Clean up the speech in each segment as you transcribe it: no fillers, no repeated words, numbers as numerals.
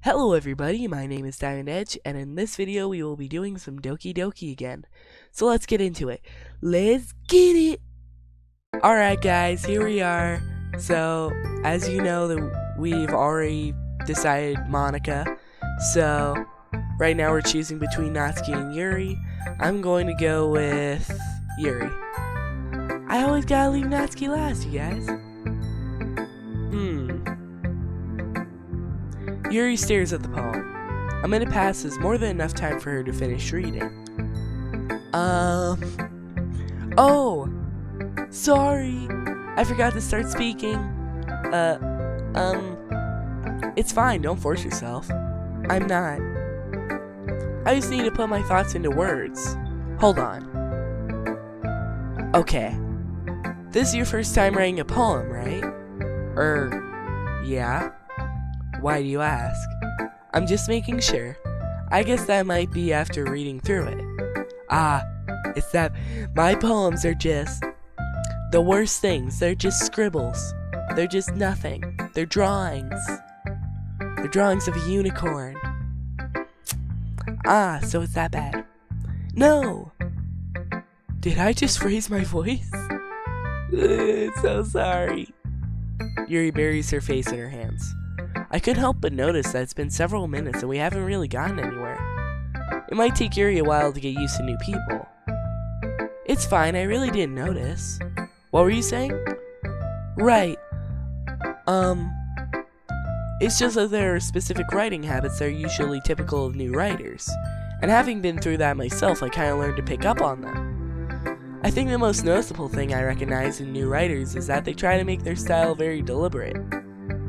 Hello everybody, my name is Diamond Edge, and in this video we will be doing some Doki Doki again. So let's get into it. Let's get it! Alright guys, here we are. So, as you know, we've already decided Monica. So, right now we're choosing between Natsuki and Yuri. I'm going to go with Yuri. I always gotta leave Natsuki last, you guys. Yuri stares at the poem. A minute passes, more than enough time for her to finish reading. Oh! Sorry! I forgot to start speaking. It's fine, don't force yourself. I'm not. I just need to put my thoughts into words. Hold on. Okay. This is your first time writing a poem, right? Yeah? Why do you ask? I'm just making sure. I guess that might be after reading through it. It's that my poems are just the worst things. They're just scribbles. They're just nothing. They're drawings. They're drawings of a unicorn. So it's that bad. No! Did I just raise my voice? So sorry. Yuri buries her face in her hands. I couldn't help but notice that it's been several minutes and we haven't really gotten anywhere. It might take Yuri a while to get used to new people. It's fine, I really didn't notice. What were you saying? Right. It's just that there are specific writing habits that are usually typical of new writers. And having been through that myself, I kinda learned to pick up on them. I think the most noticeable thing I recognize in new writers is that they try to make their style very deliberate.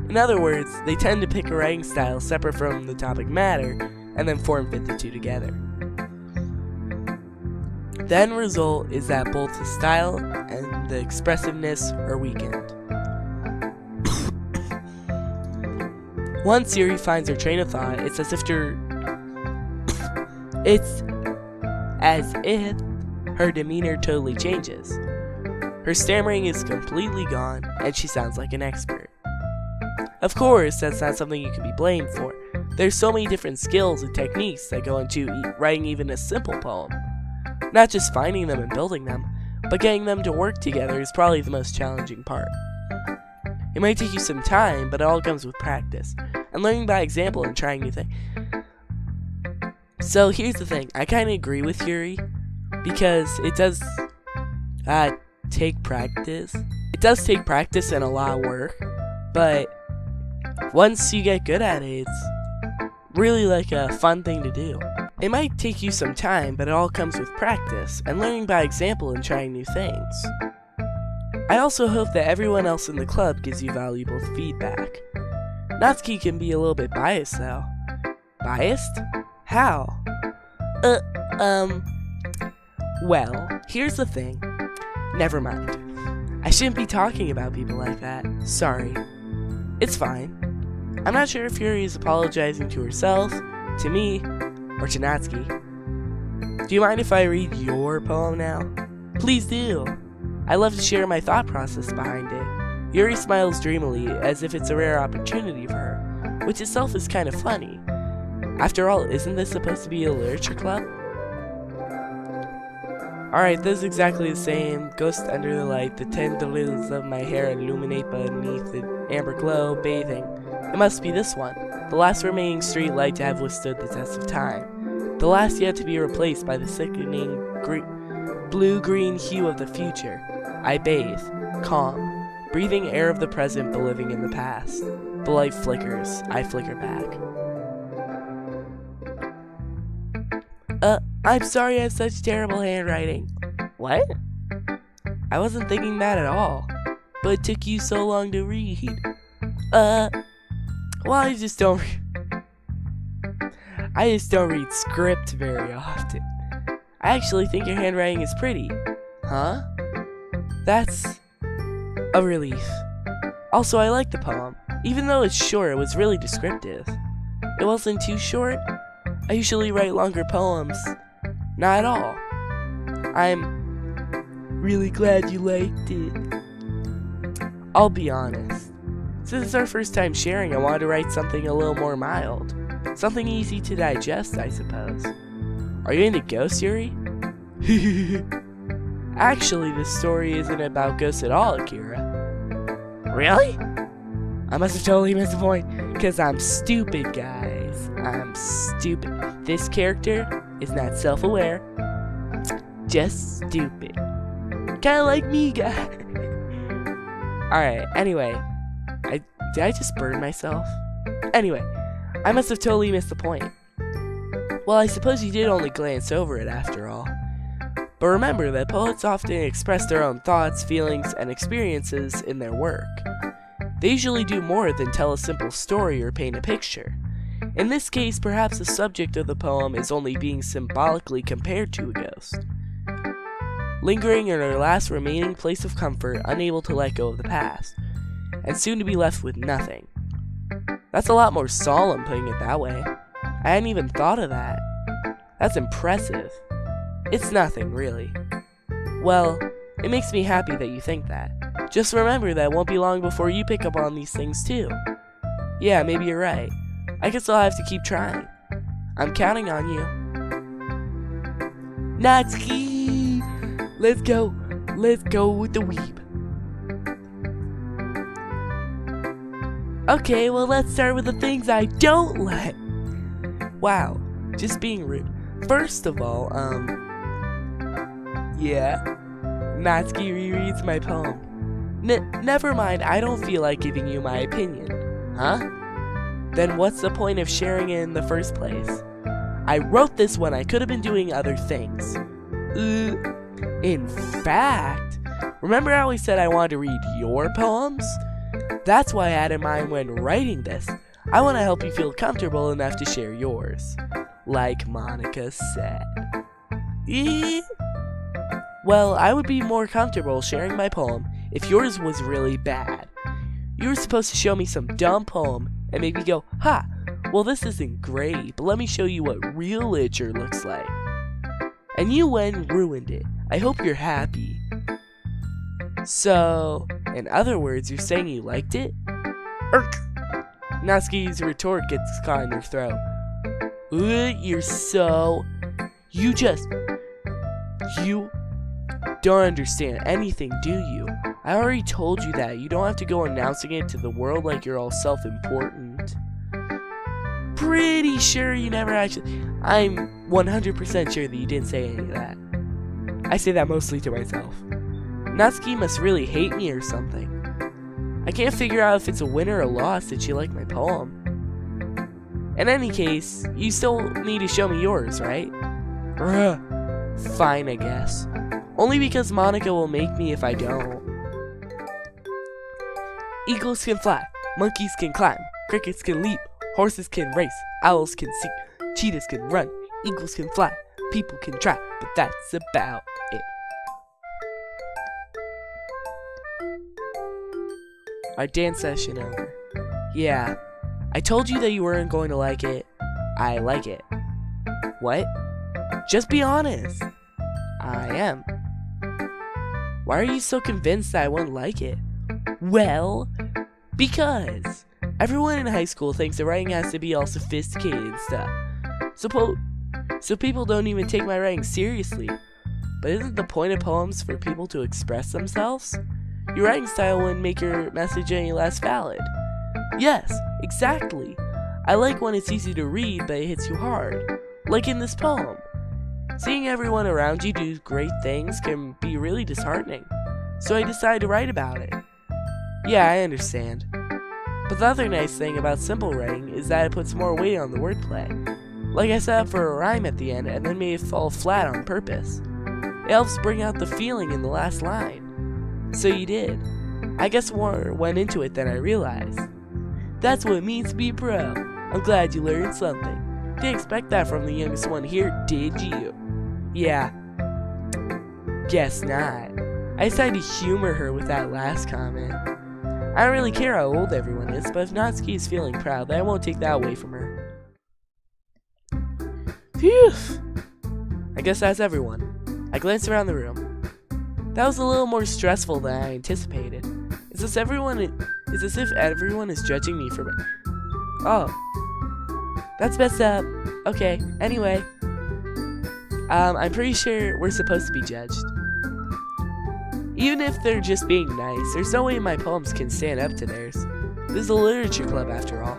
In other words, they tend to pick a writing style separate from the topic matter, and then form fit the two together. The end result is that both the style and the expressiveness are weakened. Once Yuri finds her train of thought, it's as if her demeanor totally changes. Her stammering is completely gone, and she sounds like an expert. Of course, that's not something you can be blamed for. There's so many different skills and techniques that go into writing even a simple poem. Not just finding them and building them, but getting them to work together is probably the most challenging part. It might take you some time, but it all comes with practice, and learning by example and trying new things. So here's the thing, I kinda agree with Yuri, because it does take practice. It does take practice and a lot of work, but once you get good at it, it's really like a fun thing to do. It might take you some time, but it all comes with practice, and learning by example and trying new things. I also hope that everyone else in the club gives you valuable feedback. Natsuki can be a little bit biased though. Biased? How? Well, here's the thing. Never mind. I shouldn't be talking about people like that. Sorry. It's fine. I'm not sure if Yuri is apologizing to herself, to me, or to Natsuki. Do you mind if I read your poem now? Please do. I love to share my thought process behind it. Yuri smiles dreamily, as if it's a rare opportunity for her, which itself is kind of funny. After all, isn't this supposed to be a literature club? Alright, this is exactly the same. Ghost under the light, the tendrils of my hair illuminate beneath the amber glow, bathing. It must be this one, the last remaining street light to have withstood the test of time. The last yet to be replaced by the sickening blue-green hue of the future. I bathe, calm, breathing air of the present but living in the past. The light flickers, I flicker back. I'm sorry I have such terrible handwriting. What? I wasn't thinking that at all. But it took you so long to read. Well, I just don't read script very often. I actually think your handwriting is pretty. Huh? That's a relief. Also, I like the poem. Even though it's short, it was really descriptive. It wasn't too short. I usually write longer poems. Not at all. I'm really glad you liked it. I'll be honest. Since it's our first time sharing, I wanted to write something a little more mild. Something easy to digest, I suppose. Are you into ghosts, Yuri? Actually, this story isn't about ghosts at all, Akira. Really? I must have totally missed the point, because I'm stupid, guys. I'm stupid. This character is not self-aware, just stupid. Kinda like me, guys. Alright, anyway. Did I just burn myself? Anyway, I must have totally missed the point. Well, I suppose you did only glance over it after all. But remember that poets often express their own thoughts, feelings, and experiences in their work. They usually do more than tell a simple story or paint a picture. In this case, perhaps the subject of the poem is only being symbolically compared to a ghost. Lingering in her last remaining place of comfort, unable to let go of the past, and soon to be left with nothing. That's a lot more solemn, putting it that way. I hadn't even thought of that. That's impressive. It's nothing, really. Well, it makes me happy that you think that. Just remember that it won't be long before you pick up on these things too. Yeah, maybe you're right. I guess I'll have to keep trying. I'm counting on you. Natsuki! Let's go. Let's go with the weeb. Okay, well let's start with the things I don't like. Wow, just being rude. First of all, yeah, Natsuki rereads my poem. Never mind, I don't feel like giving you my opinion. Huh? Then what's the point of sharing it in the first place? I wrote this when I could have been doing other things. In fact, remember how I said I wanted to read your poems? That's why I had in mind when writing this. I want to help you feel comfortable enough to share yours. Like Monica said. Well, I would be more comfortable sharing my poem if yours was really bad. You were supposed to show me some dumb poem and make me go, ha, well this isn't great, but let me show you what real literature looks like. And you went and ruined it. I hope you're happy. So, in other words, you're saying you liked it? Urk! Natsuki's retort gets caught in her throat. You're so... You don't understand anything, do you? I already told you that. You don't have to go announcing it to the world like you're all self-important. Pretty sure you never actually... I'm 100% sure that you didn't say any of that. I say that mostly to myself. Natsuki must really hate me or something. I can't figure out if it's a win or a loss that she liked my poem. In any case, you still need to show me yours, right? Fine, I guess. Only because Monica will make me if I don't. Eagles can fly, monkeys can climb, crickets can leap, horses can race, owls can sing, cheetahs can run, eagles can fly, people can try, but that's about it. Our dance session over. Yeah, I told you that you weren't going to like it. I like it. What? Just be honest. I am. Why are you so convinced that I wouldn't like it? Well, because everyone in high school thinks that writing has to be all sophisticated and stuff. So people don't even take my writing seriously. But isn't the point of poems for people to express themselves? Your writing style wouldn't make your message any less valid. Yes, exactly. I like when it's easy to read, but it hits you hard. Like in this poem. Seeing everyone around you do great things can be really disheartening. So I decided to write about it. Yeah, I understand. But the other nice thing about simple writing is that it puts more weight on the wordplay. Like I set up for a rhyme at the end and then made it fall flat on purpose. It helps bring out the feeling in the last line. So you did. I guess more went into it than I realized. That's what it means to be a pro. I'm glad you learned something. Didn't expect that from the youngest one here, did you? Yeah. Guess not. I decided to humor her with that last comment. I don't really care how old everyone is, but if Natsuki is feeling proud, then I won't take that away from her. Phew! I guess that's everyone. I glanced around the room. That was a little more stressful than I anticipated. It's as if everyone is judging me for my... Oh. That's messed up. Okay, anyway. I'm pretty sure we're supposed to be judged. Even if they're just being nice, there's no way my poems can stand up to theirs. This is a literature club after all.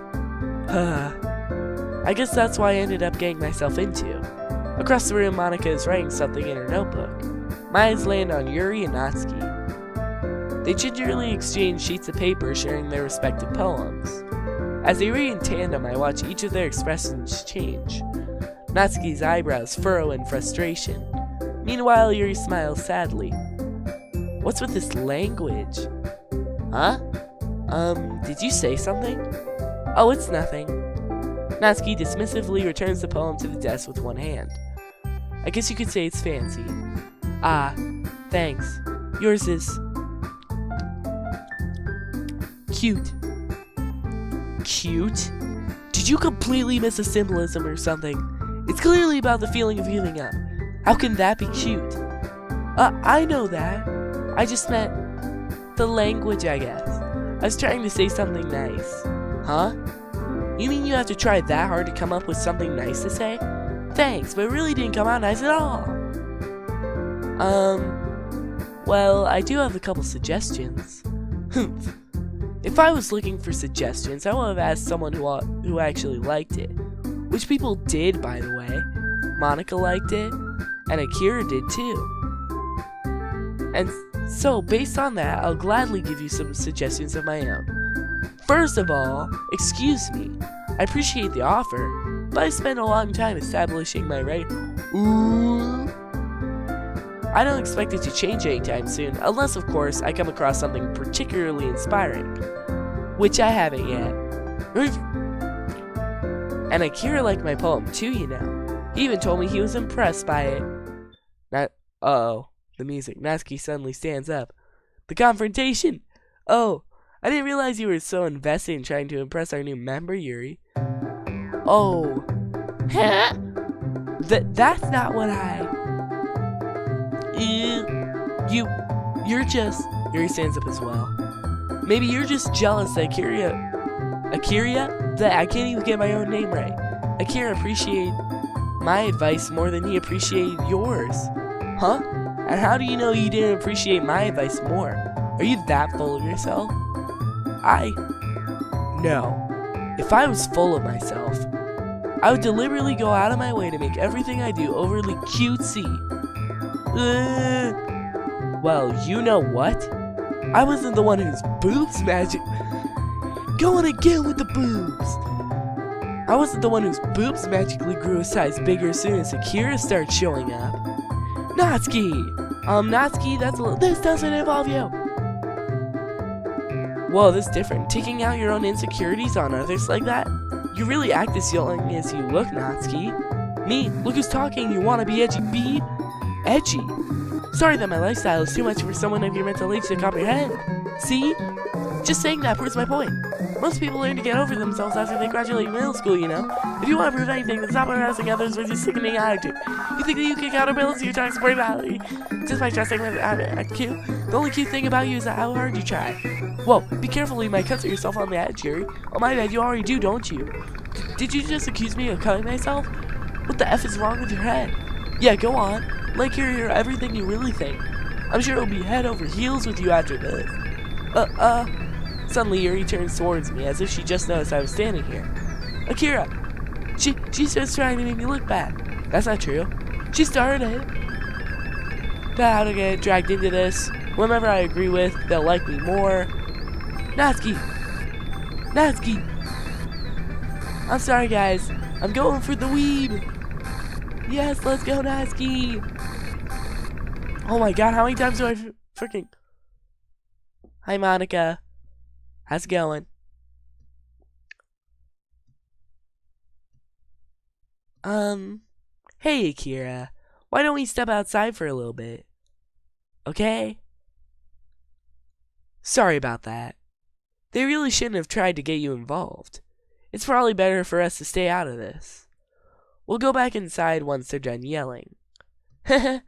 I guess that's why I ended up getting myself into. Across the room, Monica is writing something in her notebook. My eyes land on Yuri and Natsuki. They gingerly exchange sheets of paper sharing their respective poems. As they read in tandem, I watch each of their expressions change. Natsuki's eyebrows furrow in frustration. Meanwhile, Yuri smiles sadly. What's with this language? Huh? Did you say something? Oh, it's nothing. Natsuki dismissively returns the poem to the desk with one hand. I guess you could say it's fancy. Ah, thanks. Yours is... cute. Cute? Did you completely miss a symbolism or something? It's clearly about the feeling of giving up. How can that be cute? I know that. I just meant the language, I guess. I was trying to say something nice. Huh? You mean you have to try that hard to come up with something nice to say? Thanks, but it really didn't come out nice at all. Well, I do have a couple suggestions. If I was looking for suggestions, I would have asked someone who actually liked it. Which people did, by the way. Monica liked it, and Akira did too. And so, based on that, I'll gladly give you some suggestions of my own. First of all, excuse me. I appreciate the offer, but I spent a long time establishing my right. Ooh. I don't expect it to change anytime soon, unless, of course, I come across something particularly inspiring. Which I haven't yet. And Akira liked my poem too, you know. He even told me he was impressed by it. Uh-oh. The music. Natsuki suddenly stands up. The confrontation! Oh, I didn't realize you were so invested in trying to impress our new member, Yuri. Oh. Huh? That's not what You're just... Yuri stands up as well. Maybe you're just jealous that Akira? That I can't even get my own name right. Akira appreciated my advice more than he appreciated yours. Huh? And how do you know you didn't appreciate my advice more? Are you that full of yourself? No. If I was full of myself, I would deliberately go out of my way to make everything I do overly cutesy. Well, you know what? I wasn't the one whose boobs magic... Going again with the boobs! I wasn't the one whose boobs magically grew a size bigger as soon as Akira started showing up. Natsuki! Natsuki, this doesn't involve you! Whoa, this is different. Taking out your own insecurities on others like that? You really act as young as you look, Natsuki. Me? Look who's talking, you wanna be edgy. Be edgy? Sorry that my lifestyle is too much for someone of your mental age to comprehend. See? Just saying that proves my point. Most people learn to get over themselves after they graduate middle school, you know? If you want to prove anything, then stop harassing others with your sickening attitude. You think that you can counterbalance your toxic personality just by dressing like cute? The only cute thing about you is how hard you try. Whoa, be careful, you might cut yourself on the edge, Yuri. Oh my bad, you already do, don't you? Did you just accuse me of cutting myself? What the F is wrong with your head? Yeah, go on. Like you're everything you really think. I'm sure it'll be head over heels with you after this. Suddenly Yuri turns towards me as if she just noticed I was standing here. Akira! She's just trying to make me look bad. That's not true. She started it. How to get dragged into this. Whomever I agree with, they'll like me more. Natsuki! Natsuki! I'm sorry guys. I'm going for the weed. Yes, let's go Natsuki! Oh my god, how many times do I freaking... Hi Monica. How's it going? Hey Akira. Why don't we step outside for a little bit? Okay? Sorry about that. They really shouldn't have tried to get you involved. It's probably better for us to stay out of this. We'll go back inside once they're done yelling. Heh.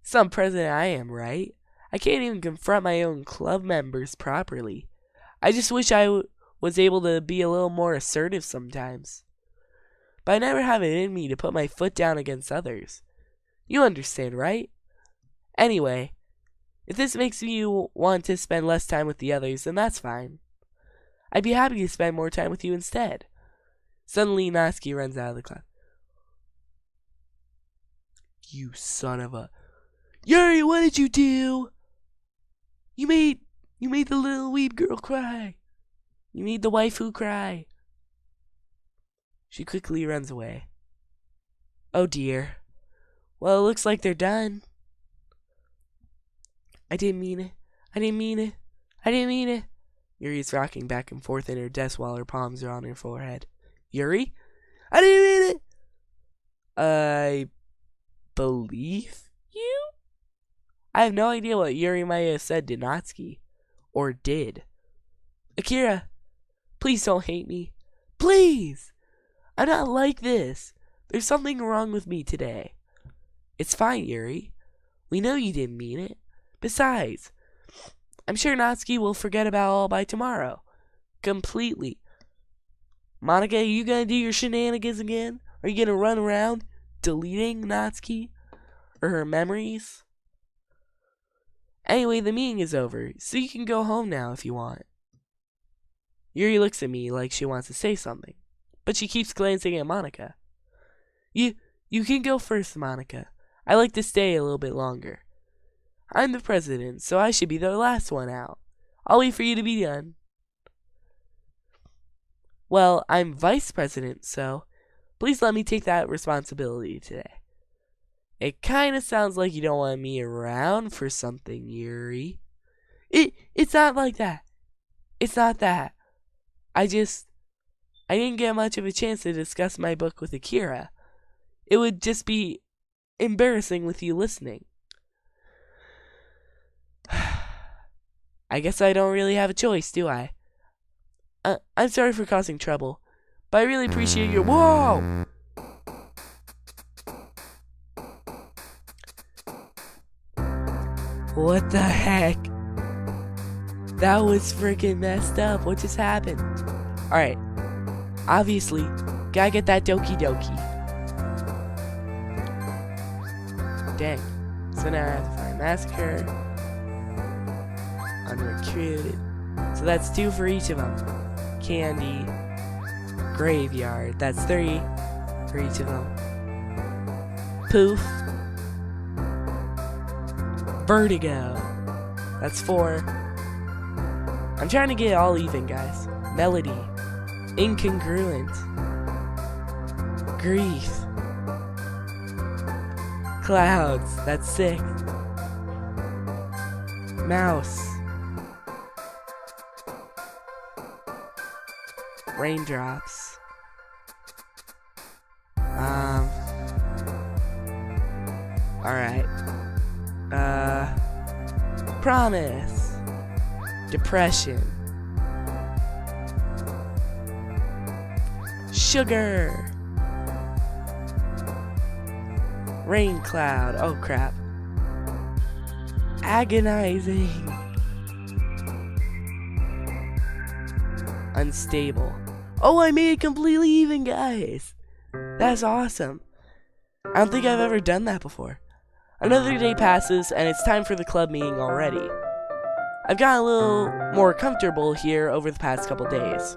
Some president I am, right? I can't even confront my own club members properly. I just wish I was able to be a little more assertive sometimes. but I never have it in me to put my foot down against others. You understand, right? Anyway, if this makes you want to spend less time with the others, then that's fine. I'd be happy to spend more time with you instead. Suddenly, Natsuki runs out of the class. You son of a... Yuri, what did you do? You made the little weeb girl cry. You made the waifu cry. She quickly runs away. Oh dear. Well, it looks like they're done. I didn't mean it. I didn't mean it. I didn't mean it. Yuri is rocking back and forth in her desk while her palms are on her forehead. Yuri? I didn't mean it. I believe you? I have no idea what Yuri might have said to Natsuki. Or did. Akira, please don't hate me. Please! I'm not like this. There's something wrong with me today. It's fine, Yuri. We know you didn't mean it. Besides, I'm sure Natsuki will forget about all by tomorrow. Completely. Monica, are you gonna do your shenanigans again? Are you gonna run around deleting Natsuki? Or her memories? Anyway, the meeting is over, so you can go home now if you want. Yuri looks at me like she wants to say something, but she keeps glancing at Monica. You can go first, Monica. I like to stay a little bit longer. I'm the president, so I should be the last one out. I'll wait for you to be done. Well, I'm vice president, so please let me take that responsibility today. It kinda sounds like you don't want me around for something, Yuri. It's not like that. It's not that. I didn't get much of a chance to discuss my book with Akira. It would just be embarrassing with you listening. I guess I don't really have a choice, do I? I'm sorry for causing trouble, but I really appreciate your— Whoa! What the heck? That was freaking messed up. What just happened? Alright. Obviously, gotta get that Doki Doki. Dang. So now I have to find Massacre. Unrecruited. So that's 2 for each of them. Candy. Graveyard. That's 3 for each of them. Poof. Vertigo. That's 4. I'm trying to get it all even, guys. Melody. Incongruent. Grief. Clouds. That's 6. Mouse. Raindrops. Alright. Promise. Depression. Sugar. Rain cloud. Oh crap. Agonizing. Unstable. Oh, I made it completely even, guys. That's awesome. I don't think I've ever done that before. Another day passes, and it's time for the club meeting already. I've gotten a little more comfortable here over the past couple days.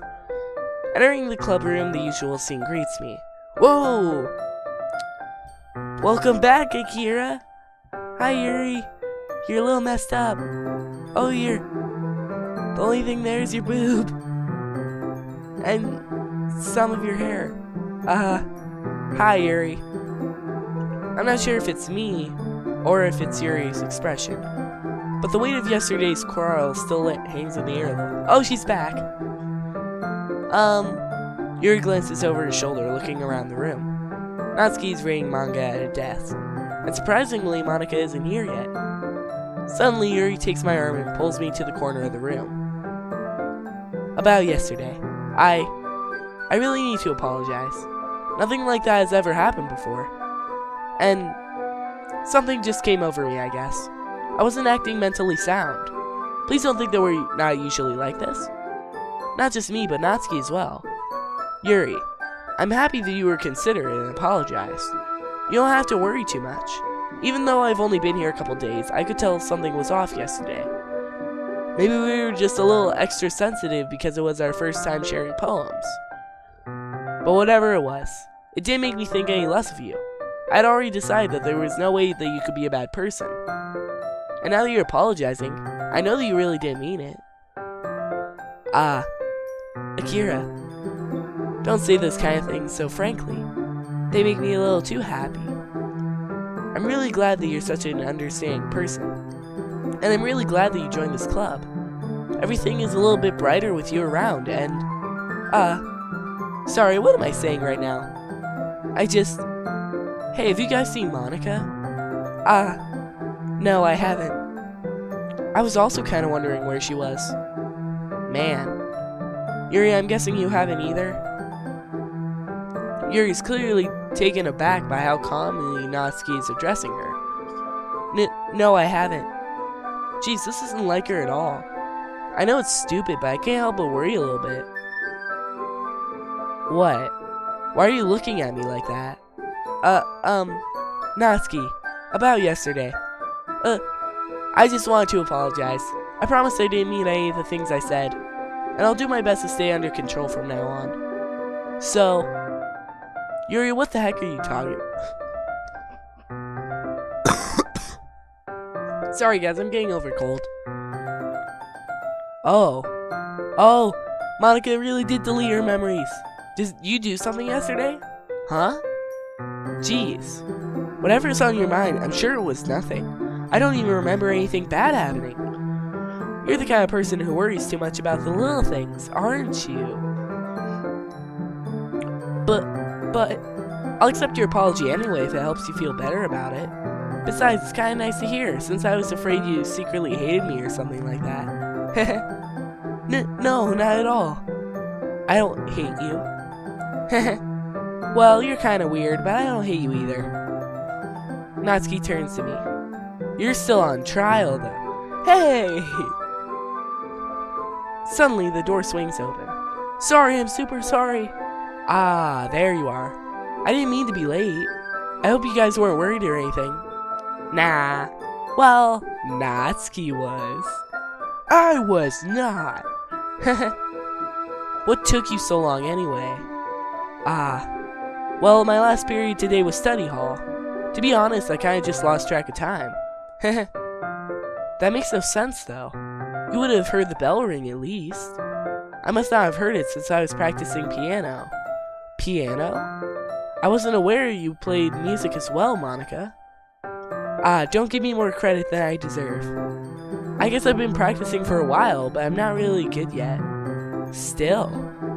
Entering the club room, the usual scene greets me. Whoa! Welcome back, Akira! Hi, Yuri. You're a little messed up. Oh, the only thing there is your boob. And some of your hair. Hi, Yuri. I'm not sure if it's me, or if it's Yuri's expression, but the weight of yesterday's quarrel still hangs in the air though. Oh, she's back. Yuri glances over his shoulder, looking around the room. Natsuki's reading manga at a desk, and surprisingly, Monica isn't here yet. Suddenly, Yuri takes my arm and pulls me to the corner of the room. About yesterday, I really need to apologize. Nothing like that has ever happened before. And something just came over me, I guess. I wasn't acting mentally sound. Please don't think that we're not usually like this. Not just me, but Natsuki as well. Yuri, I'm happy that you were considerate and apologized. You don't have to worry too much. Even though I've only been here a couple days, I could tell something was off yesterday. Maybe we were just a little extra sensitive because it was our first time sharing poems. But whatever it was, it didn't make me think any less of you. I'd already decided that there was no way that you could be a bad person. And now that you're apologizing, I know that you really didn't mean it. Akira, don't say those kind of things so frankly. They make me a little too happy. I'm really glad that you're such an understanding person. And I'm really glad that you joined this club. Everything is a little bit brighter with you around, and... sorry, what am I saying right now? Hey, have you guys seen Monica? No, I haven't. I was also kind of wondering where she was. Man. Yuri, I'm guessing you haven't either? Yuri's clearly taken aback by how calmly Natsuki is addressing her. No, I haven't. Jeez, this isn't like her at all. I know it's stupid, but I can't help but worry a little bit. What? Why are you looking at me like that? Natsuki, about yesterday. I just wanted to apologize. I promise I didn't mean any of the things I said. And I'll do my best to stay under control from now on. So, Yuri, what the heck are you talking about? Sorry guys, I'm getting over cold. Oh, Monica really did delete her memories. Did you do something yesterday? Huh? Jeez. Whatever's on your mind, I'm sure it was nothing. I don't even remember anything bad happening. You're the kind of person who worries too much about the little things, aren't you? But, I'll accept your apology anyway if it helps you feel better about it. Besides, it's kind of nice to hear, since I was afraid you secretly hated me or something like that. No, not at all. I don't hate you. Well, you're kind of weird, but I don't hate you either. Natsuki turns to me. You're still on trial, though. Hey! Suddenly, the door swings open. Sorry, I'm super sorry. Ah, there you are. I didn't mean to be late. I hope you guys weren't worried or anything. Nah. Well, Natsuki was. I was not. What took you so long anyway? Well, my last period today was study hall. To be honest, I kinda just lost track of time. That makes no sense though. You would have heard the bell ring at least. I must not have heard it since I was practicing piano. Piano? I wasn't aware you played music as well, Monica. Don't give me more credit than I deserve. I guess I've been practicing for a while, but I'm not really good yet. Still,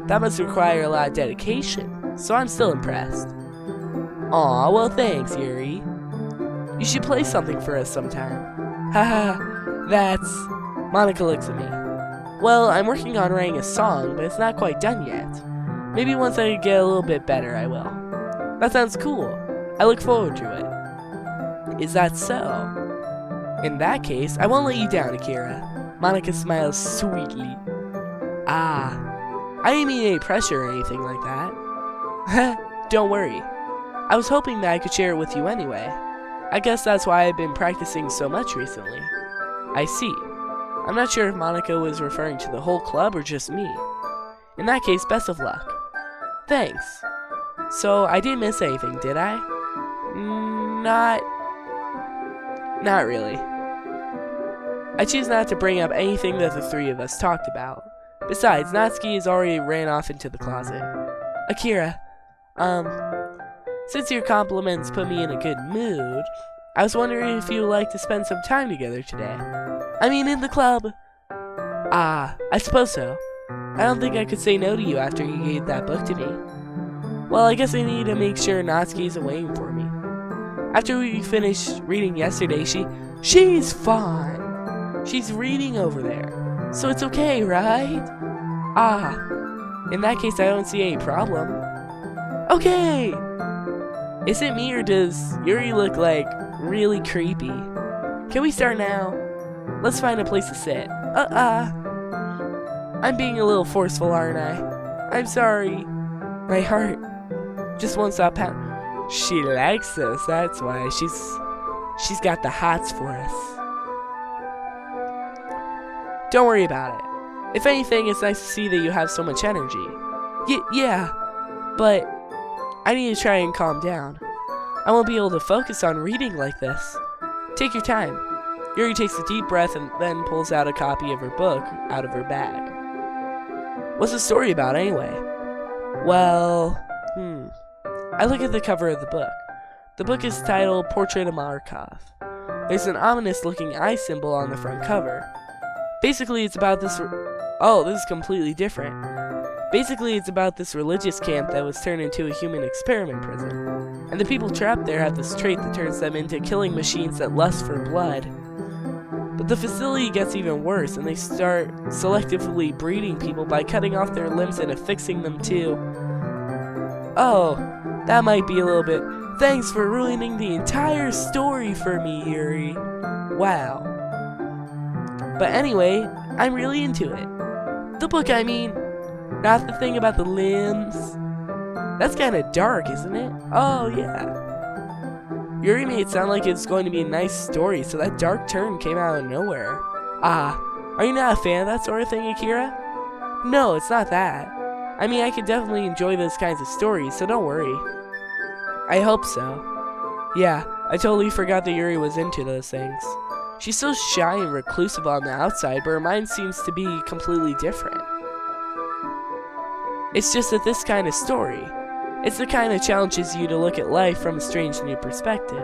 that must require a lot of dedication, so I'm still impressed. Aw, well thanks, Yuri. You should play something for us sometime. Haha, that's... Monica looks at me. Well, I'm working on writing a song, but it's not quite done yet. Maybe once I get a little bit better, I will. That sounds cool. I look forward to it. Is that so? In that case, I won't let you down, Akira. Monica smiles sweetly. I didn't mean any pressure or anything like that. Don't worry. I was hoping that I could share it with you anyway. I guess that's why I've been practicing so much recently. I see. I'm not sure if Monica was referring to the whole club or just me. In that case, best of luck. Thanks. So, I didn't miss anything, did I? Not really. I choose not to bring up anything that the three of us talked about. Besides, Natsuki has already ran off into the closet. Akira, since your compliments put me in a good mood, I was wondering if you would like to spend some time together today. I mean, in the club. I suppose so. I don't think I could say no to you after you gave that book to me. Well, I guess I need to make sure Natsuki isn't waiting for me. After we finished reading yesterday, she's fine. She's reading over there. So it's okay, right? In that case, I don't see any problem. Okay! Is it me or does Yuri look like really creepy? Can we start now? Let's find a place to sit. I'm being a little forceful, aren't I? I'm sorry. My heart Just won't stop pounding. She likes us, that's why. She's got the hots for us. Don't worry about it. If anything, it's nice to see that you have so much energy. Yeah, but I need to try and calm down. I won't be able to focus on reading like this. Take your time. Yuri takes a deep breath and then pulls out a copy of her book out of her bag. What's the story about anyway? Well, I look at the cover of the book. The book is titled Portrait of Markov. There's an ominous-looking eye symbol on the front cover. Basically, it's about this... Oh, this is completely different. Basically, it's about this religious camp that was turned into a human experiment prison. And the people trapped there have this trait that turns them into killing machines that lust for blood. But the facility gets even worse, and they start selectively breeding people by cutting off their limbs and affixing them to... Oh, that might be a little bit... Thanks for ruining the entire story for me, Yuri. Wow. But anyway, I'm really into it. The book, I mean. Not the thing about the limbs. That's kinda dark, isn't it? Oh, yeah. Yuri made it sound like it's going to be a nice story, so that dark turn came out of nowhere. Ah, are you not a fan of that sort of thing, Akira? No, it's not that. I mean, I could definitely enjoy those kinds of stories, so don't worry. I hope so. Yeah, I totally forgot that Yuri was into those things. She's so shy and reclusive on the outside, but her mind seems to be completely different. It's just that this kind of story, it's the kind that challenges you to look at life from a strange new perspective.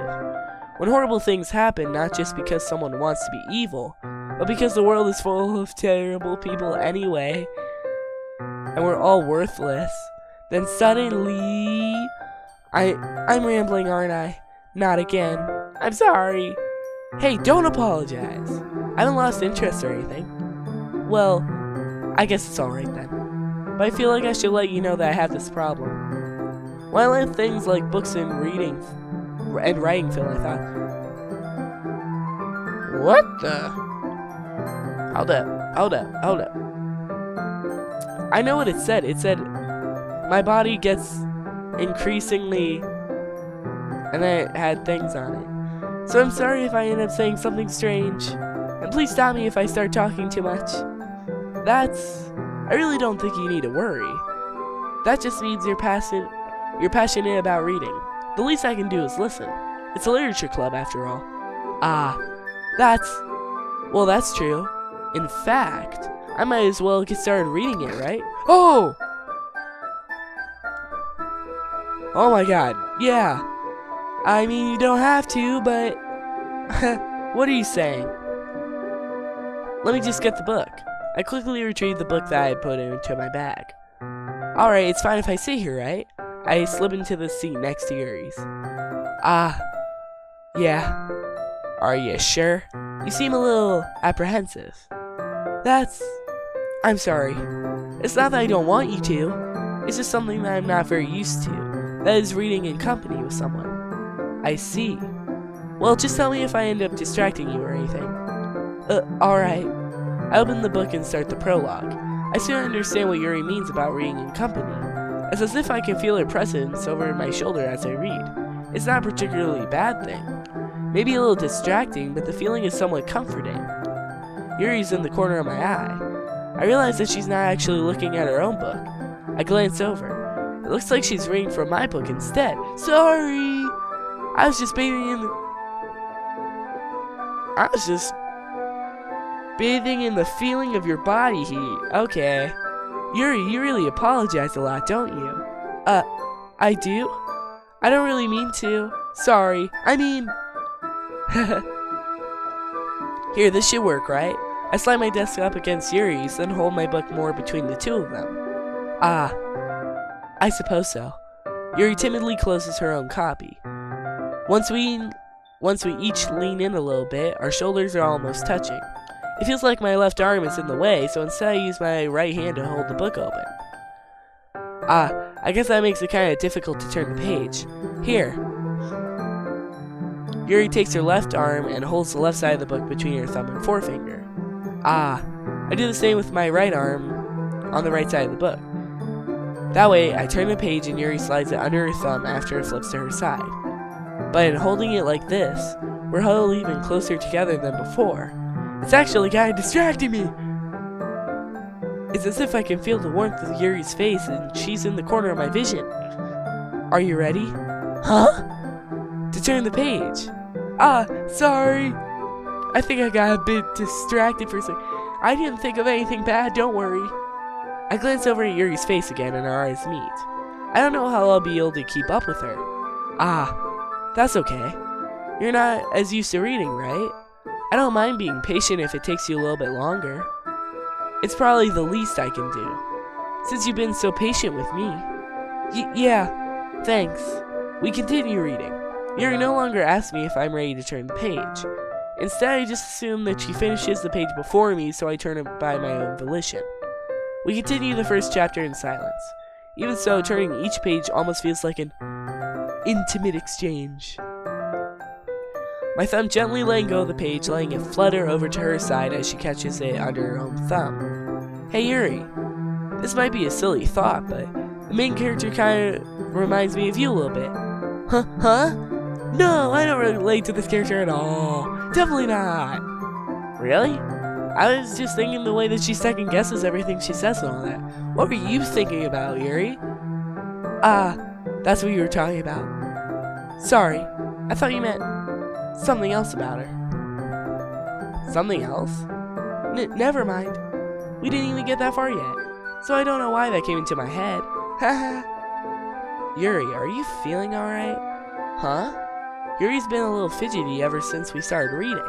When horrible things happen, not just because someone wants to be evil, but because the world is full of terrible people anyway, and we're all worthless, then suddenly... I'm rambling, aren't I? Not again. I'm sorry. Hey, don't apologize. I haven't lost interest or anything. Well, I guess it's alright then. But I feel like I should let you know that I have this problem. When I let things like books and reading and writing fill, I thought, what the? Hold up. I know what it said. It said, my body gets increasingly, and then it had things on it. So I'm sorry if I end up saying something strange, and please stop me if I start talking too much. I really don't think you need to worry. That just means you're passionate about reading. The least I can do is listen. It's a literature club after all. That's true. In fact, I might as well get started reading it, right? Oh my god, yeah. I mean, you don't have to, but... What are you saying? Let me just get the book. I quickly retrieved the book that I had put into my bag. Alright, it's fine if I sit here, right? I slip into the seat next to Yuri's. Yeah. Are you sure? You seem a little apprehensive. I'm sorry. It's not that I don't want you to. It's just something that I'm not very used to. That is reading in company with someone. I see. Well, just tell me if I end up distracting you or anything. Alright. I open the book and start the prologue. I soon understand what Yuri means about reading in company. It's as if I can feel her presence over my shoulder as I read. It's not a particularly bad thing. Maybe a little distracting, but the feeling is somewhat comforting. Yuri's in the corner of my eye. I realize that she's not actually looking at her own book. I glance over. It looks like she's reading from my book instead. Sorry! I was just bathing in the feeling of your body heat. Okay. Yuri, you really apologize a lot, don't you? I do? I don't really mean to. Sorry. I mean... Here, this should work, right? I slide my desk up against Yuri's, then hold my book more between the two of them. I suppose so. Yuri timidly closes her own copy. Once we each lean in a little bit, our shoulders are almost touching. It feels like my left arm is in the way, so instead I use my right hand to hold the book open. I guess that makes it kind of difficult to turn the page. Here. Yuri takes her left arm and holds the left side of the book between her thumb and forefinger. I do the same with my right arm on the right side of the book. That way, I turn the page and Yuri slides it under her thumb after it flips to her side. But in holding it like this, we're huddled even closer together than before. It's actually kind of distracting me. It's as if I can feel the warmth of Yuri's face and she's in the corner of my vision. Are you ready? Huh? To turn the page. Sorry. I think I got a bit distracted for a second. I didn't think of anything bad, don't worry. I glance over at Yuri's face again and our eyes meet. I don't know how I'll be able to keep up with her. That's okay. You're not as used to reading, right? I don't mind being patient if it takes you a little bit longer. It's probably the least I can do, since you've been so patient with me. Yeah, thanks. We continue reading. Yuri no longer asks me if I'm ready to turn the page. Instead, I just assume that she finishes the page before me, so I turn it by my own volition. We continue the first chapter in silence. Even so, turning each page almost feels like an intimate exchange. My thumb gently letting go of the page, letting it flutter over to her side as she catches it under her own thumb. Hey Yuri, this might be a silly thought, but the main character kind of reminds me of you a little bit. Huh? No, I don't relate to this character at all. Definitely not. Really? I was just thinking the way that she second guesses everything she says and all that. What were you thinking about, Yuri? That's what you were talking about. Sorry, I thought you meant something else about her. Something else? Never mind. We didn't even get that far yet, so I don't know why that came into my head. Haha. Yuri, are you feeling alright? Huh? Yuri's been a little fidgety ever since we started reading.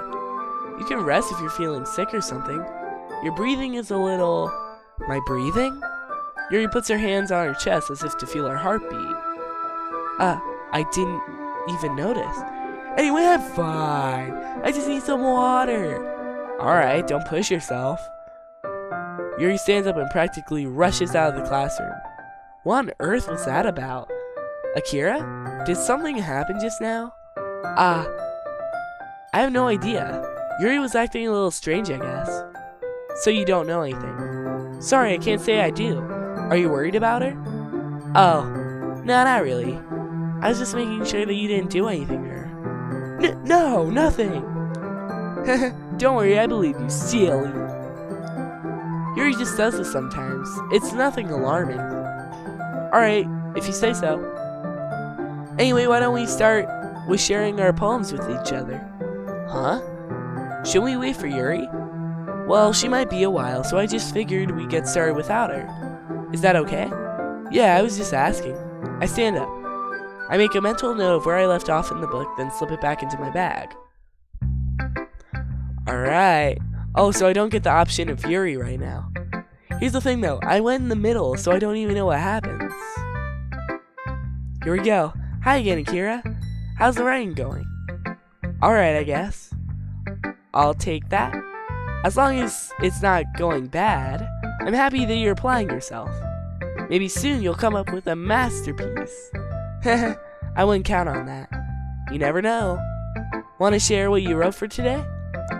You can rest if you're feeling sick or something. Your breathing is a little... My breathing? Yuri puts her hands on her chest as if to feel her heartbeat. I didn't even notice. Anyway, I'm fine. I just need some water. Alright, don't push yourself. Yuri stands up and practically rushes out of the classroom. What on earth was that about? Akira? Did something happen just now? I have no idea. Yuri was acting a little strange, I guess. So you don't know anything? Sorry, I can't say I do. Are you worried about her? Oh, no, not really. I was just making sure that you didn't do anything to her. No, nothing. Don't worry, I believe you, silly. Yuri just does this sometimes. It's nothing alarming. Alright, if you say so. Anyway, why don't we start with sharing our poems with each other? Huh? Should we wait for Yuri? Well, she might be a while, so I just figured we'd get started without her. Is that okay? Yeah, I was just asking. I stand up. I make a mental note of where I left off in the book, then slip it back into my bag. Alright. Oh, so I don't get the option of Yuri right now. Here's the thing though, I went in the middle, so I don't even know what happens. Here we go. Hi again, Akira. How's the writing going? Alright, I guess. I'll take that. As long as it's not going bad, I'm happy that you're applying yourself. Maybe soon you'll come up with a masterpiece. I wouldn't count on that. You never know. Want to share what you wrote for today?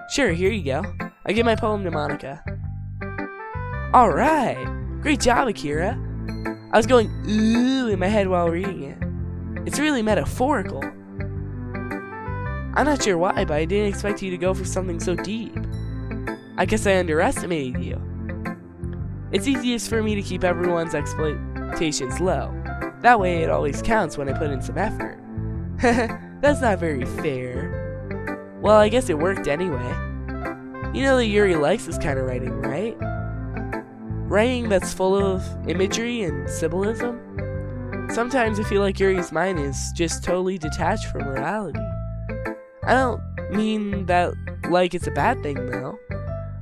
Sure, here you go. I give my poem to Monica. Alright! Great job, Akira. I was going ooh in my head while reading it. It's really metaphorical. I'm not sure why, but I didn't expect you to go for something so deep. I guess I underestimated you. It's easiest for me to keep everyone's expectations low. That way it always counts when I put in some effort. That's not very fair. Well, I guess it worked anyway. You know that Yuri likes this kind of writing, right? Writing that's full of imagery and symbolism. Sometimes I feel like Yuri's mind is just totally detached from reality. I don't mean that like it's a bad thing though,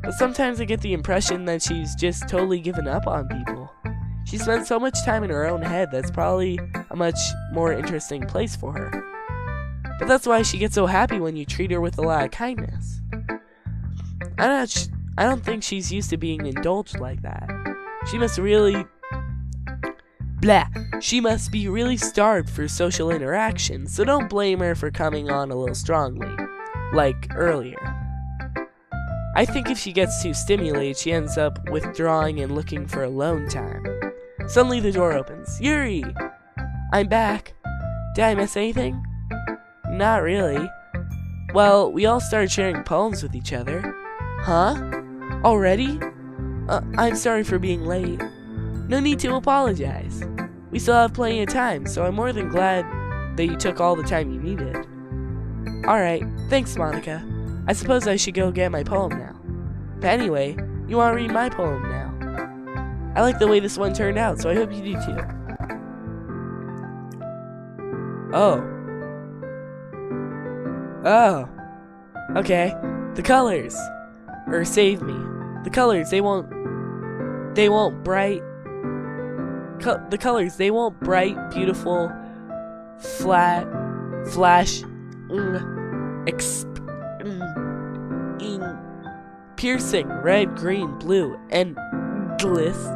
but sometimes I get the impression that she's just totally given up on people. She spends so much time in her own head that's probably a much more interesting place for her. But that's why she gets so happy when you treat her with a lot of kindness. I don't think she's used to being indulged like that. She must be really starved for social interaction, so don't blame her for coming on a little strongly, like earlier. I think if she gets too stimulated, she ends up withdrawing and looking for alone time. Suddenly the door opens. Yuri! I'm back. Did I miss anything? Not really. Well, we all started sharing poems with each other. Huh? Already? I'm sorry for being late. No need to apologize. We still have plenty of time, so I'm more than glad that you took all the time you needed. Alright, thanks, Monica. I suppose I should go get my poem now. But anyway, you want to read my poem now? I like the way this one turned out, so I hope you do too. Oh. Okay. The colors. Or save me. The colors, they won't bright. The colors, they won't bright, beautiful, flat, flash, piercing, red, green, blue, endless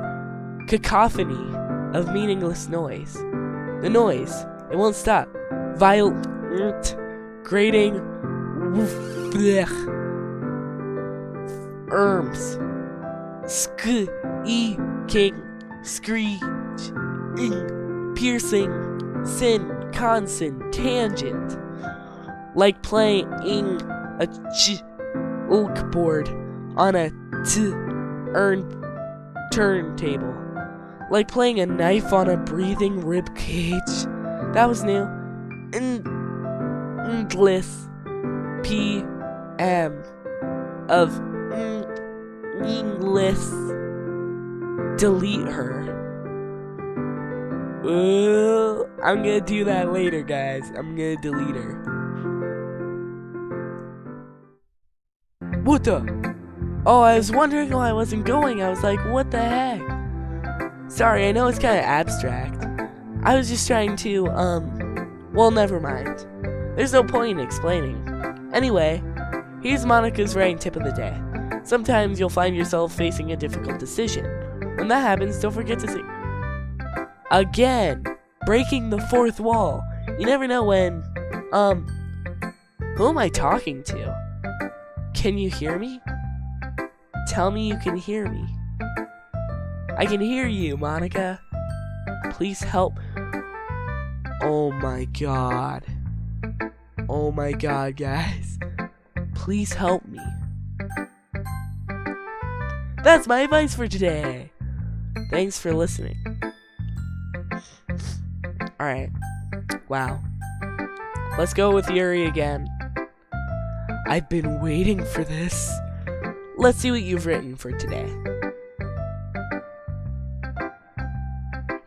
cacophony of meaningless noise. The noise, it won't stop. Violent, grating, squeaking, screech, piercing, sin, constant, tangent, like playing a chalkboard on a turntable, like playing a knife on a breathing rib cage. That was new. Endless PM of meaningless. Delete her. I'm gonna do that later, guys. I'm gonna delete her. What the? Oh, I was wondering why I wasn't going. I was like, what the heck? Sorry, I know it's kind of abstract. I was just trying to, well, never mind. There's no point in explaining. Anyway, here's Monica's writing tip of the day. Sometimes you'll find yourself facing a difficult decision. When that happens, don't forget to sing. Again, breaking the fourth wall. You never know when, who am I talking to? Can you hear me? Tell me you can hear me. I can hear you, Monica. Please help. Oh my god. Oh my god, guys. Please help me. That's my advice for today. Thanks for listening. Alright. Wow. Let's go with Yuri again. I've been waiting for this. Let's see what you've written for today.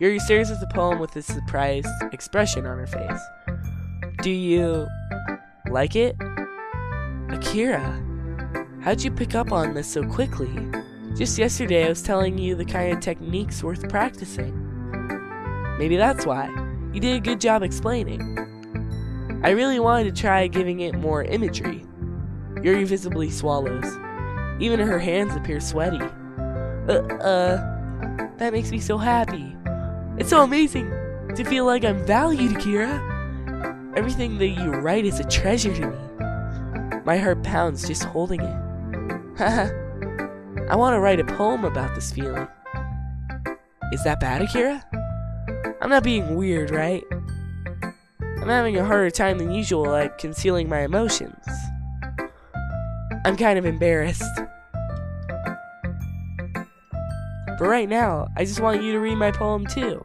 Yuri stares at the poem with a surprised expression on her face. Do you like it? Akira, how'd you pick up on this so quickly? Just yesterday I was telling you the kind of techniques worth practicing. Maybe that's why. You did a good job explaining. I really wanted to try giving it more imagery. Yuri visibly swallows. Even her hands appear sweaty. That makes me so happy. It's so amazing to feel like I'm valued, Akira. Everything that you write is a treasure to me. My heart pounds just holding it. Haha. I want to write a poem about this feeling. Is that bad, Akira? I'm not being weird, right? I'm having a harder time than usual at concealing my emotions. I'm kind of embarrassed. But right now, I just want you to read my poem too.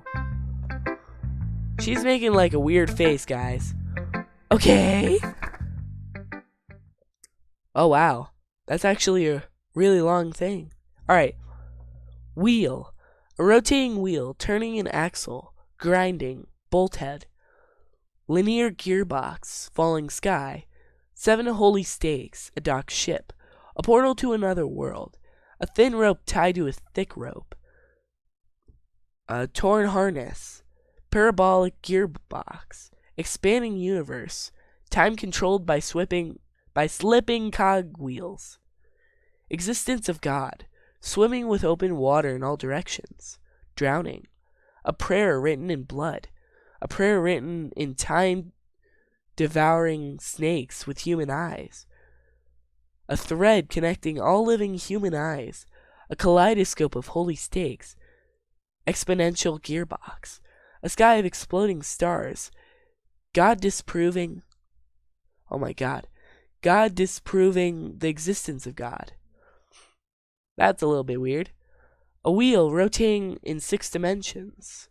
She's making like a weird face, guys. Okay. Oh wow, that's actually a really long thing. Alright. Wheel. A rotating wheel, turning an axle, grinding, bolt head. Linear gearbox, falling sky. 7 holy stakes, a docked ship. A portal to another world. A thin rope tied to a thick rope. A torn harness. Parabolic gearbox. Expanding universe. Time controlled by slipping cogwheels. Existence of God. Swimming with open water in all directions. Drowning. A prayer written in blood. A prayer written in time devouring snakes with human eyes. A thread connecting all living human eyes. A kaleidoscope of holy stakes. exponential gearbox, a sky of exploding stars, God disproving, oh my God, God disproving the existence of God. That's a little bit weird. A wheel rotating in 6 dimensions.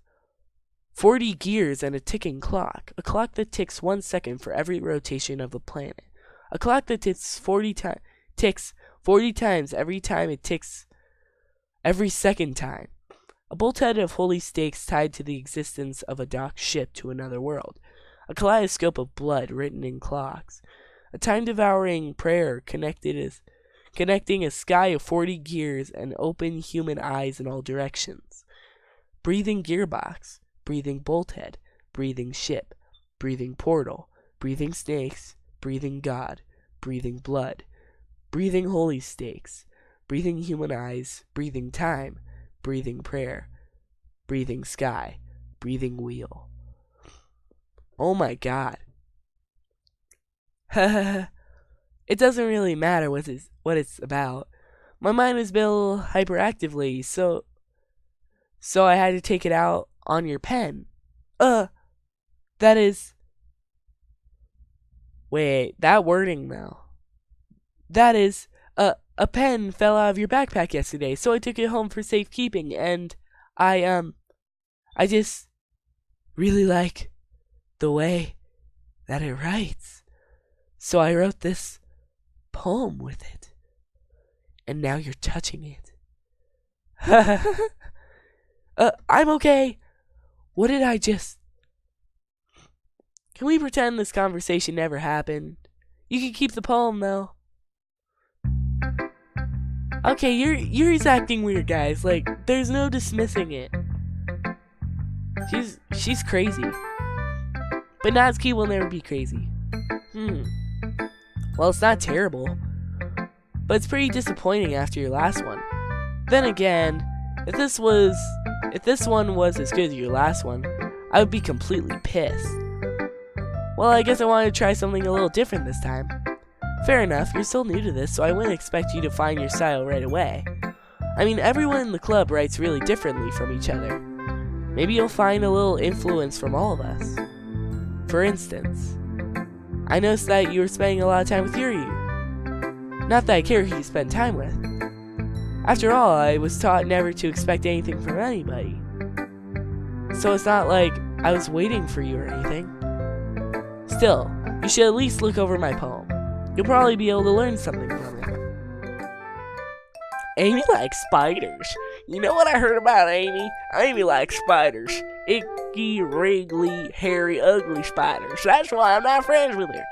40 gears and a ticking clock. A clock that ticks 1 second for every rotation of the planet. A clock that ticks 40 times every time it ticks every second time. A bolthead of holy stakes tied to the existence of a docked ship to another world. A kaleidoscope of blood written in clocks. A time-devouring prayer connecting a sky of 40 gears and open human eyes in all directions. Breathing gearbox, breathing bolthead, breathing ship, breathing portal, breathing snakes, breathing God, breathing blood, breathing holy stakes, breathing human eyes, breathing time, breathing prayer, breathing sky, breathing wheel. Oh my God. It doesn't really matter what it's about. My mind is built hyperactively, so I had to take it out on your pen. That is... Wait, that wording though. That is, a pen fell out of your backpack yesterday, so I took it home for safekeeping, and I just really like the way that it writes. So I wrote this poem with it. And now you're touching it. I'm okay. What did I just... Can we pretend this conversation never happened? You can keep the poem, though. Okay, you're acting weird, guys. Like, there's no dismissing it. She's crazy. But Natsuki will never be crazy. Well, it's not terrible. But it's pretty disappointing after your last one. Then again, if this one was as good as your last one, I would be completely pissed. Well, I guess I wanted to try something a little different this time. Fair enough, you're still new to this, so I wouldn't expect you to find your style right away. I mean, everyone in the club writes really differently from each other. Maybe you'll find a little influence from all of us. For instance, I noticed that you were spending a lot of time with Yuri. Not that I care who you spend time with. After all, I was taught never to expect anything from anybody. So it's not like I was waiting for you or anything. Still, you should at least look over my poem. You'll probably be able to learn something from it. Amy likes spiders. You know what I heard about Amy? Amy likes spiders. Icky, wriggly, hairy, ugly spiders. That's why I'm not friends with her.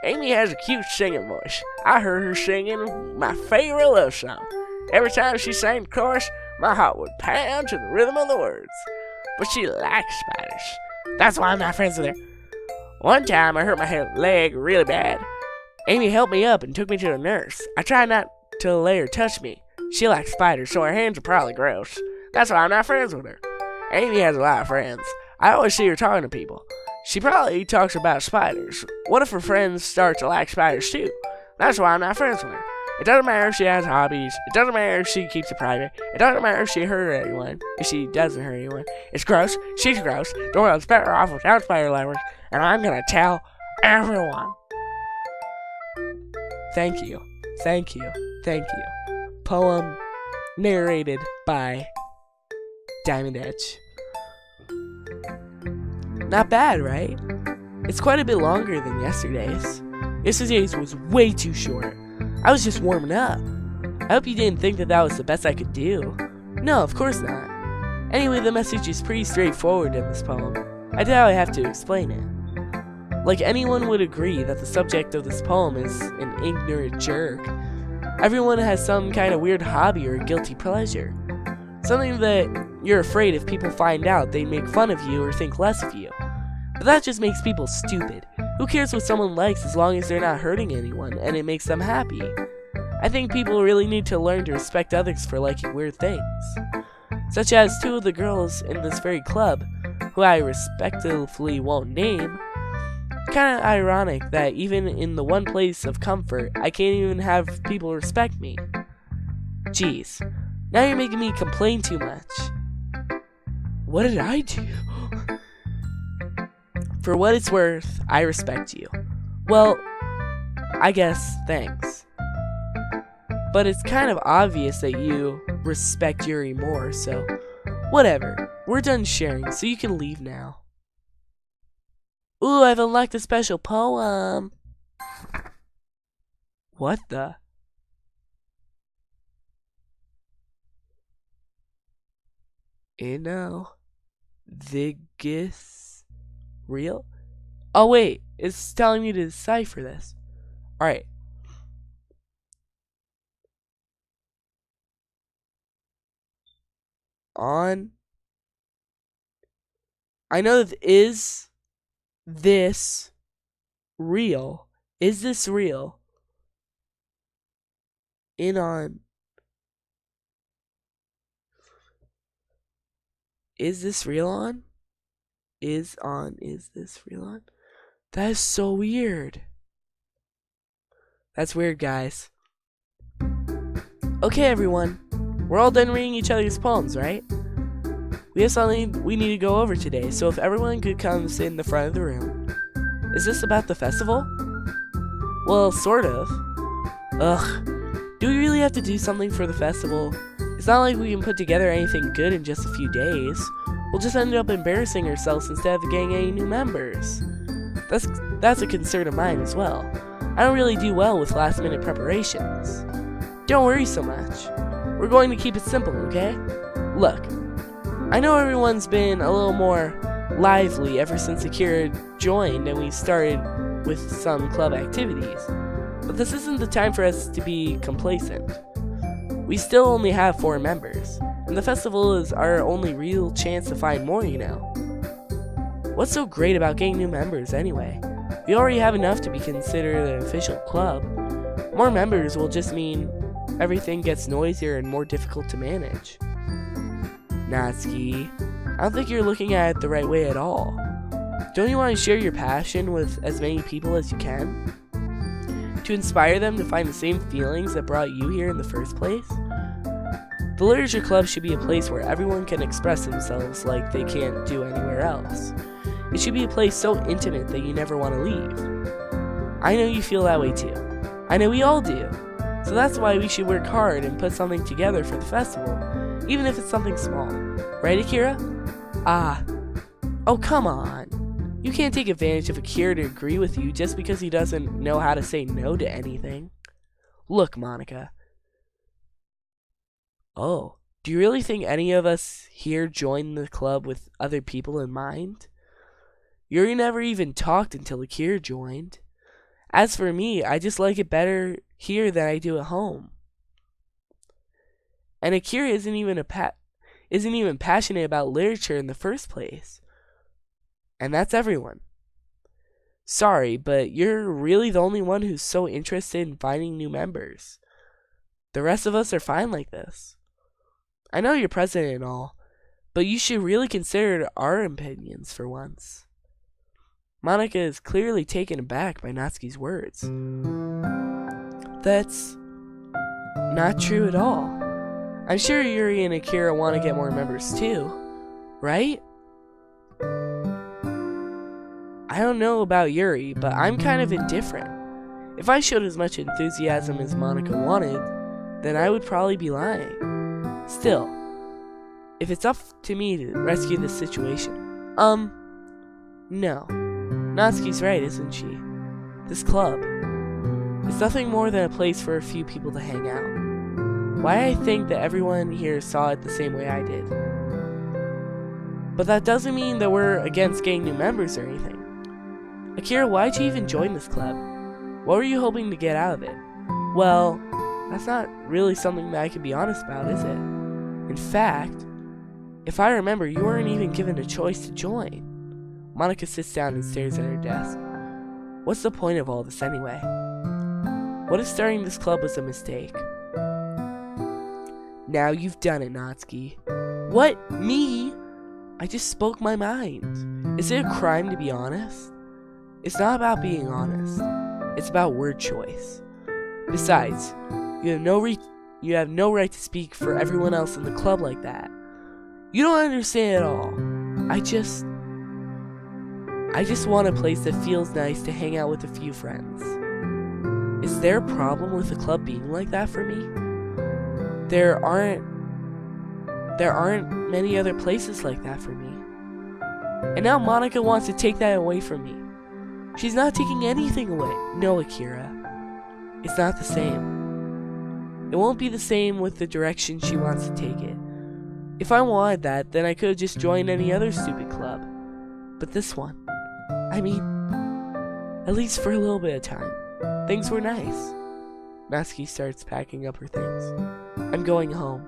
Amy has a cute singing voice. I heard her singing my favorite love song. Every time she sang the chorus, my heart would pound to the rhythm of the words. But she likes spiders. That's why I'm not friends with her. One time I hurt my leg really bad. Amy helped me up and took me to the nurse. I tried not to let her touch me. She likes spiders, so her hands are probably gross. That's why I'm not friends with her. Amy has a lot of friends. I always see her talking to people. She probably talks about spiders. What if her friends start to like spiders too? That's why I'm not friends with her. It doesn't matter if she has hobbies. It doesn't matter if she keeps it private. It doesn't matter if she hurt anyone. If she doesn't hurt anyone. It's gross. She's gross. The world's better off without spider lovers. And I'm gonna tell everyone. Thank you. Thank you. Thank you. Poem narrated by Diamond Edge. Not bad, right? It's quite a bit longer than yesterday's. Yesterday's was way too short. I was just warming up. I hope you didn't think that was the best I could do. No, of course not. Anyway, the message is pretty straightforward in this poem. I doubt I have to explain it. Like anyone would agree that the subject of this poem is an ignorant jerk. Everyone has some kind of weird hobby or guilty pleasure. Something that you're afraid if people find out they make fun of you or think less of you. But that just makes people stupid. Who cares what someone likes as long as they're not hurting anyone and it makes them happy? I think people really need to learn to respect others for liking weird things. Such as 2 of the girls in this very club, who I respectfully won't name. Kinda ironic that even in the one place of comfort, I can't even have people respect me. Jeez, now you're making me complain too much. What did I do? For what it's worth, I respect you. Well, I guess thanks. But it's kind of obvious that you respect Yuri more, so whatever. We're done sharing, so you can leave now. Ooh, I've unlocked a special poem. What the? Vigus real? Oh wait, it's telling me to decipher this. Alright. On. I know that is this real? Is this real? In on. Is this real on? Is this real on? That is so weird. That's weird, guys. Okay, everyone. We're all done reading each other's poems, right? We have something we need to go over today, so if everyone could come sit in the front of the room. Is this about the festival? Well, sort of. Ugh. Do we really have to do something for the festival? It's not like we can put together anything good in just a few days. We'll just end up embarrassing ourselves instead of getting any new members. That's a concern of mine as well. I don't really do well with last-minute preparations. Don't worry so much. We're going to keep it simple, okay? Look, I know everyone's been a little more lively ever since Akira joined and we started with some club activities, but this isn't the time for us to be complacent. We still only have 4 members, and the festival is our only real chance to find more, you know. What's so great about getting new members anyway? We already have enough to be considered an official club. More members will just mean everything gets noisier and more difficult to manage. Natsuki, I don't think you're looking at it the right way at all. Don't you want to share your passion with as many people as you can? To inspire them to find the same feelings that brought you here in the first place? The Literature Club should be a place where everyone can express themselves like they can't do anywhere else. It should be a place so intimate that you never want to leave. I know you feel that way too. I know we all do. So that's why we should work hard and put something together for the festival, even if it's something small. Right, Akira? Oh, come on. You can't take advantage of Akira to agree with you just because he doesn't know how to say no to anything. Look, Monica. Oh, do you really think any of us here joined the club with other people in mind? Yuri never even talked until Akira joined. As for me, I just like it better here than I do at home. And Akira isn't even passionate about literature in the first place. And that's everyone. Sorry, but you're really the only one who's so interested in finding new members. The rest of us are fine like this. I know you're president and all, but you should really consider our opinions for once. Monica is clearly taken aback by Natsuki's words. That's not true at all. I'm sure Yuri and Akira want to get more members too, right? I don't know about Yuri, but I'm kind of indifferent. If I showed as much enthusiasm as Monica wanted, then I would probably be lying. Still, if it's up to me to rescue this situation, no. Natsuki's right, isn't she? This club is nothing more than a place for a few people to hang out. Why I think that everyone here saw it the same way I did. But that doesn't mean that we're against getting new members or anything. Akira, why'd you even join this club? What were you hoping to get out of it? Well, that's not really something that I can be honest about, is it? In fact, if I remember, you weren't even given a choice to join. Monica sits down and stares at her desk. What's the point of all this anyway? What if starting this club was a mistake? Now you've done it, Natsuki. What? Me? I just spoke my mind. Is it a crime to be honest? It's not about being honest. It's about word choice. Besides, you have no right to speak for everyone else in the club like that. You don't understand at all. I just want a place that feels nice to hang out with a few friends. Is there a problem with the club being like that for me? There aren't many other places like that for me. And now Monica wants to take that away from me. She's not taking anything away. No, Akira. It's not the same. It won't be the same with the direction she wants to take it. If I wanted that, then I could have just joined any other stupid club. But this one, I mean, at least for a little bit of time, things were nice. Natsuki starts packing up her things. I'm going home.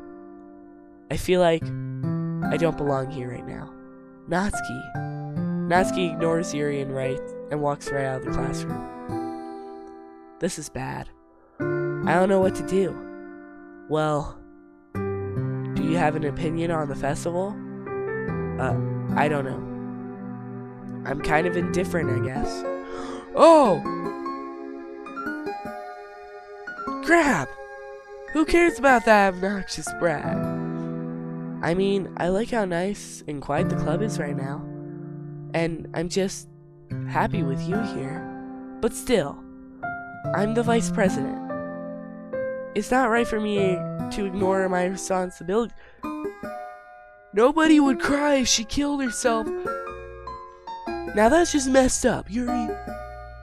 I feel like I don't belong here right now. Natsuki ignores Yuri and walks right out of the classroom. This is bad. I don't know what to do. Well, do you have an opinion on the festival? I don't know. I'm kind of indifferent, I guess. Oh! Crap! Who cares about that obnoxious brat? I mean, I like how nice and quiet the club is right now. And I'm just happy with you here. But still, I'm the vice president. It's not right for me to ignore my responsibility. Nobody would cry if she killed herself. Now that's just messed up, Yuri.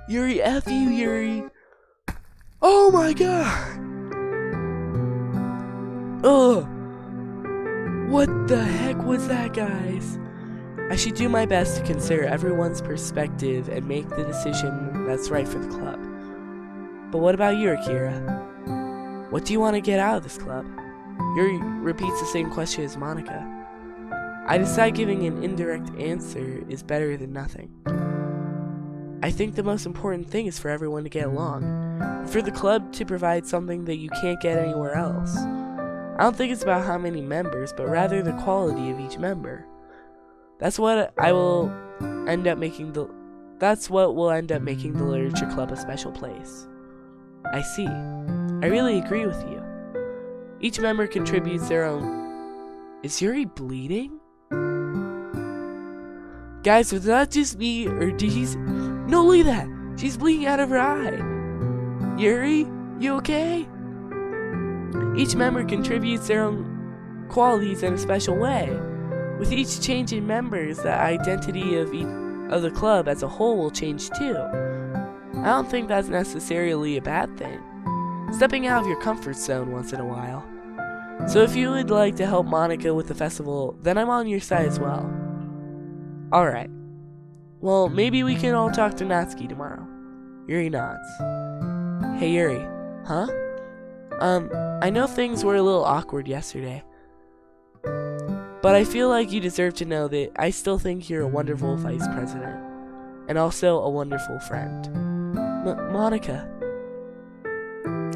Yuri, F you, Yuri. Oh my god. Ugh. What the heck was that, guys? I should do my best to consider everyone's perspective and make the decision that's right for the club. But what about you, Akira? What do you want to get out of this club? Yuri repeats the same question as Monica. I decide giving an indirect answer is better than nothing. I think the most important thing is for everyone to get along, and for the club to provide something that you can't get anywhere else. I don't think it's about how many members, but rather the quality of each member. That's what will end up making the literature club a special place. I see. I really agree with you. Each member contributes their own... Is Yuri bleeding? Guys, was that just me, or did he... No, look at that! She's bleeding out of her eye! Yuri, you okay? Each member contributes their own qualities in a special way. With each change in members, the identity of the club as a whole will change too. I don't think that's necessarily a bad thing. Stepping out of your comfort zone once in a while. So if you would like to help Monica with the festival, then I'm on your side as well. Alright. Well, maybe we can all talk to Natsuki tomorrow. Yuri nods. Hey Yuri. Huh? I know things were a little awkward yesterday. But I feel like you deserve to know that I still think you're a wonderful vice president. And also a wonderful friend. Monica.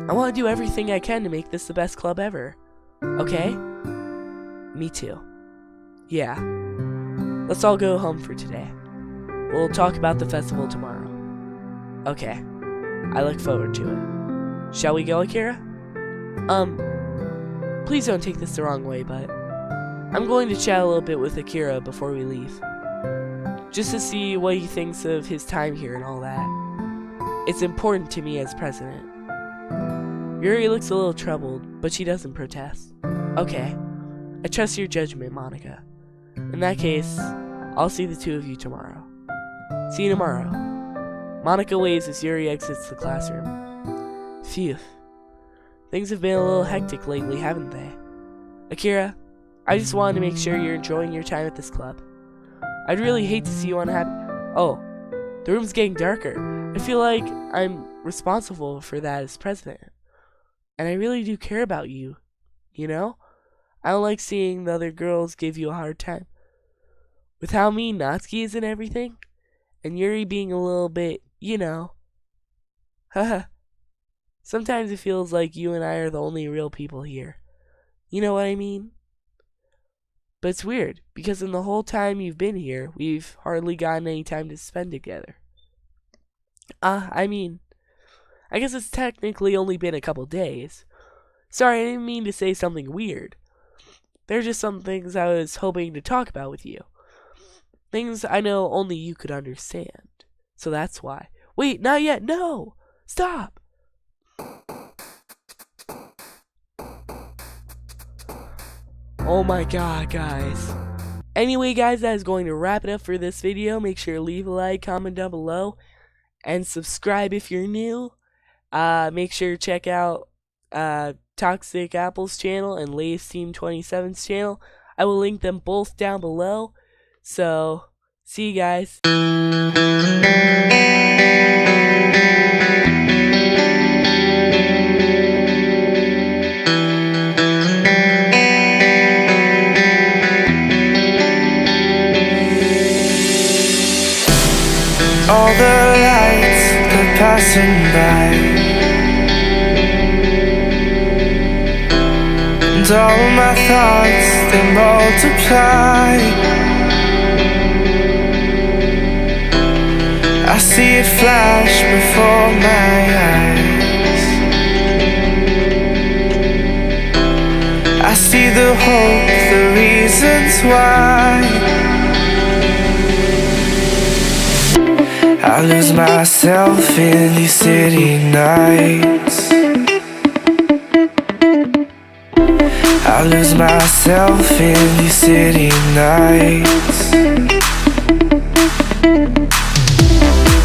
I want to do everything I can to make this the best club ever. Okay? Me too. Yeah. Let's all go home for today. We'll talk about the festival tomorrow. Okay. I look forward to it. Shall we go, Akira? Please don't take this the wrong way, but I'm going to chat a little bit with Akira before we leave. Just to see what he thinks of his time here and all that. It's important to me as president. Yuri looks a little troubled, but she doesn't protest. Okay. I trust your judgment, Monica. In that case, I'll see the two of you tomorrow. See you tomorrow. Monica waves as Yuri exits the classroom. Phew. Things have been a little hectic lately, haven't they? Akira, I just wanted to make sure you're enjoying your time at this club. I'd really hate to see you unhappy. Oh, the room's getting darker. I feel like I'm responsible for that as president. And I really do care about you, you know? I don't like seeing the other girls give you a hard time. With how mean Natsuki is and everything, and Yuri being a little bit, you know. Haha. Sometimes it feels like you and I are the only real people here. You know what I mean? But it's weird, because in the whole time you've been here, we've hardly gotten any time to spend together. I guess it's technically only been a couple days. Sorry, I didn't mean to say something weird. They're just some things I was hoping to talk about with you. Things I know only you could understand. So that's why. Wait, not yet. No! Stop! Oh my god, guys. Anyway, guys, that is going to wrap it up for this video. Make sure to leave a like, comment down below, and subscribe if you're new. Make sure to check out Toxic Apple's channel and Lay's Team 27's channel. I will link them both down below. So, see you guys. All the lights, they're passing by, and all of my thoughts, they multiply. I see it flash before my eyes. I see the hope, the reasons why. I lose myself in these city nights. I lose myself in these city nights.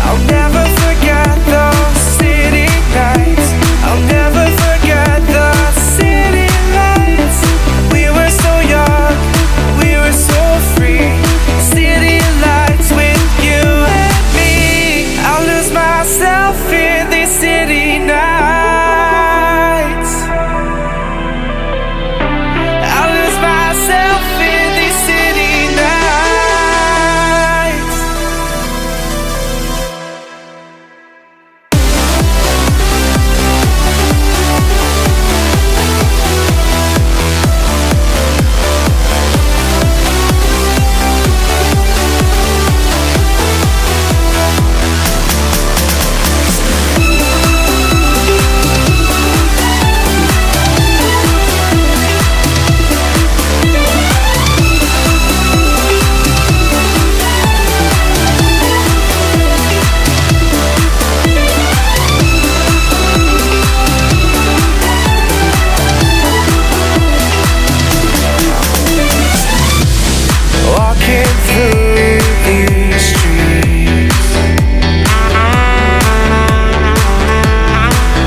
I'll never forget those city nights. I'll never forget the city lights. We were so young, we were so free. City lights with you and me. I'll lose myself in these city nights. I'll lose myself in these city nights. Walking through these streets,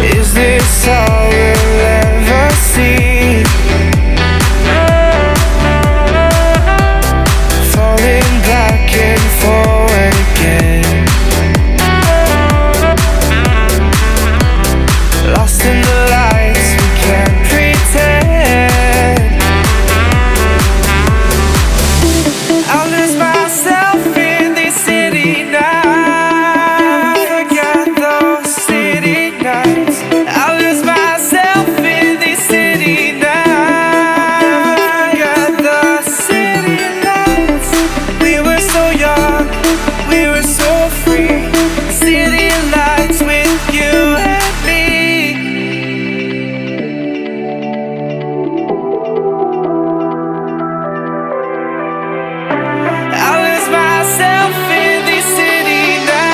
is this all we'll ever see? Falling back and forward again, lost in the lights, we can't pretend. I'll lose myself in these city nights. Forget those city nights. I'll lose myself in these city nights. Forget the city lights. We were so young, we were so free. City lights with you and me. I'll lose myself in these city nights.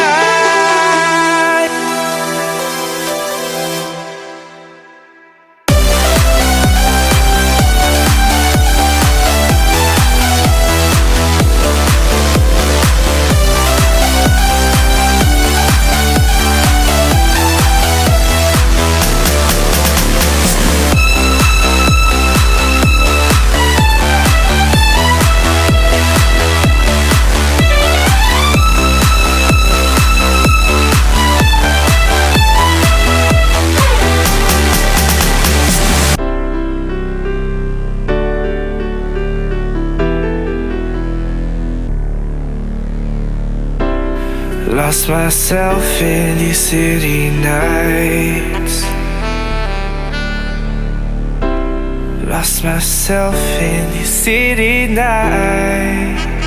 Lost myself in these city nights. Lost myself in these city nights.